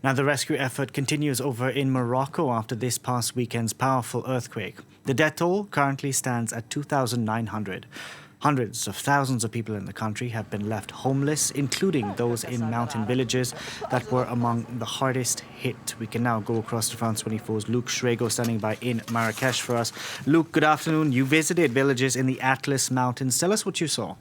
Now, the rescue effort continues over in Morocco after this past weekend's powerful earthquake. The death toll currently stands at 2,900. Hundreds of thousands of people in the country have been left homeless, including those in mountain villages that were among the hardest hit. We can now go across to France 24's Luke Shrago standing by in Marrakesh for us. Luke, good afternoon. You visited villages in the Atlas Mountains. Tell us what you saw.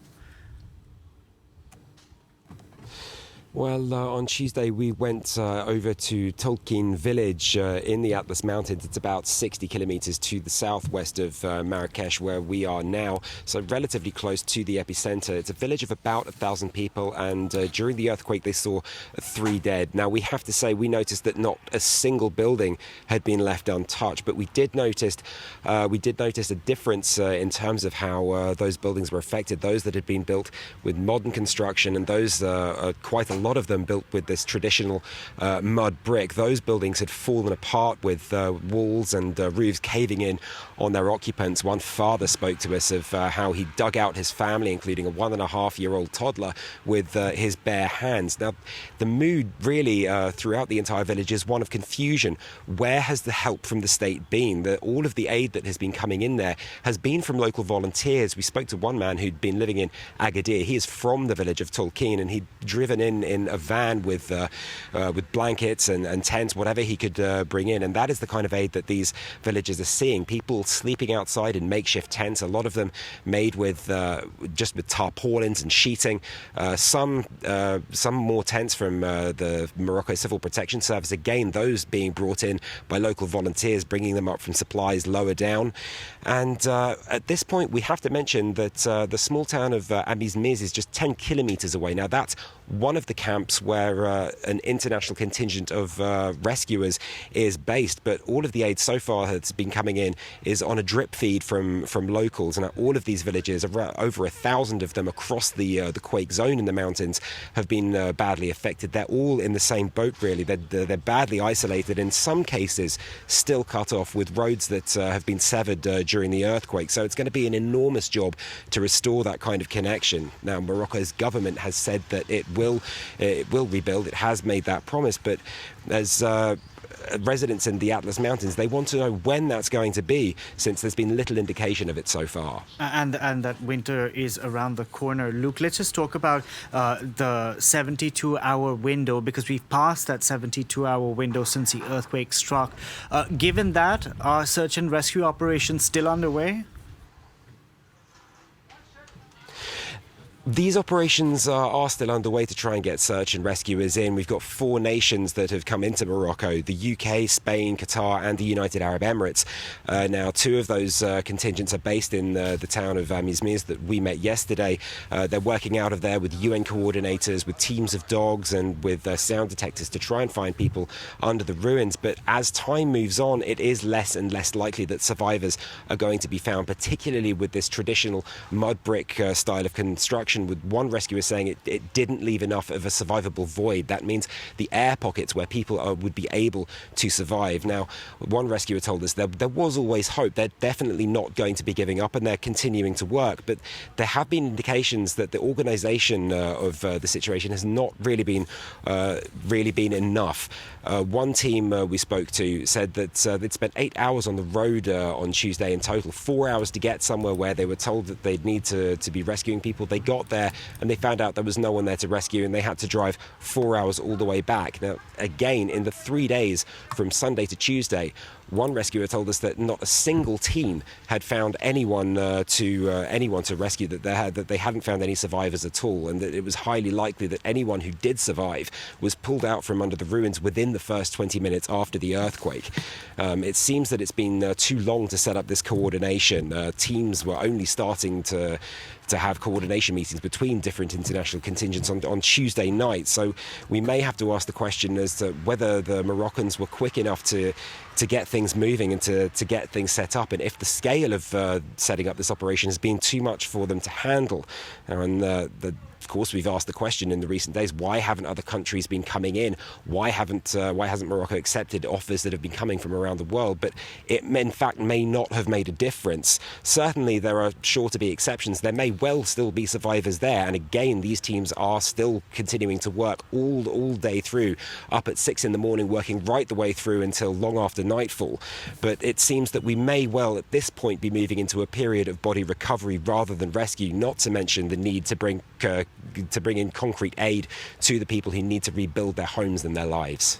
Well, on Tuesday, we went over to Tolkien village in the Atlas Mountains. It's about 60 kilometers to the southwest of Marrakesh, where we are now, so relatively close to the epicenter. It's a village of about 1,000 people, and during the earthquake, they saw 3 dead. Now, we have to say, we noticed that not a single building had been left untouched, but we did notice a difference in terms of how those buildings were affected. Those that had been built with modern construction, and those quite a lot of them built with this traditional mud brick. Those buildings had fallen apart with walls and roofs caving in on their occupants. One father spoke to us of how he dug out his family, including a 1.5-year-old toddler, with his bare hands. Now, the mood really throughout the entire village is one of confusion. Where has the help from the state been? All of the aid that has been coming in there has been from local volunteers. We spoke to one man who'd been living in Agadir. He is from the village of Tolkien, and he'd driven in a van with blankets and tents, whatever he could bring in. And that is the kind of aid that these villages are seeing. People sleeping outside in makeshift tents, a lot of them made with just with tarpaulins and sheeting. Some more tents from the Morocco Civil Protection Service. Again, those being brought in by local volunteers, bringing them up from supplies lower down. And at this point, we have to mention that the small town of Amizmiz is just 10 kilometers away. Now, that's one of the camps where an international contingent of rescuers is based, but all of the aid so far that's been coming in is on a drip feed from locals. And all of these villages, over 1,000 of them across the quake zone in the mountains, have been badly affected. They're all in the same boat, really. They're badly isolated, in some cases still cut off, with roads that have been severed during the earthquake. So it's going to be an enormous job to restore that kind of connection. Now, Morocco's government has said that it will rebuild. It has made that promise, but as residents in the Atlas Mountains, they want to know when that's going to be, since there's been little indication of it so far. And that winter is around the corner. Luke, let's just talk about the 72-hour window, because we've passed that 72-hour window since the earthquake struck. Given that, are search and rescue operations still underway? These operations are still underway to try and get search and rescuers in. We've got 4 nations that have come into Morocco: the UK, Spain, Qatar and the United Arab Emirates. Now, 2 of those contingents are based in the town of Amizmiz that we met yesterday. They're working out of there with UN coordinators, with teams of dogs and with sound detectors to try and find people under the ruins. But as time moves on, it is less and less likely that survivors are going to be found, particularly with this traditional mud brick style of construction, with one rescuer saying it didn't leave enough of a survivable void. That means the air pockets where people would be able to survive. Now, one rescuer told us there was always hope. They're definitely not going to be giving up, and they're continuing to work. But there have been indications that the organisation of the situation has not really been enough. One team we spoke to said that they'd spent 8 hours on the road on Tuesday in total, 4 hours to get somewhere where they were told that they'd need to be rescuing people. They got there and they found out there was no one there to rescue, and they had to drive 4 hours all the way back. Now, again, in the 3 days from Sunday to Tuesday, one rescuer told us that not a single team had found anyone to rescue, that they hadn't found any survivors at all, and that it was highly likely that anyone who did survive was pulled out from under the ruins within the first 20 minutes after the earthquake. It seems that it's been too long to set up this coordination. Teams were only starting to have coordination meetings between different international contingents on Tuesday night. So we may have to ask the question as to whether the Moroccans were quick enough to get things moving and to get things set up, and if the scale of setting up this operation has been too much for them to handle. And of course, we've asked the question in the recent days, why haven't other countries been coming in? Why hasn't Morocco accepted offers that have been coming from around the world? But it, in fact, may not have made a difference. Certainly, there are sure to be exceptions. There may well still be survivors there. And again, these teams are still continuing to work all day through, up at 6 a.m, working right the way through until long after nightfall. But it seems that we may well, at this point, be moving into a period of body recovery rather than rescue, not to mention the need to bring in concrete aid to the people who need to rebuild their homes and their lives.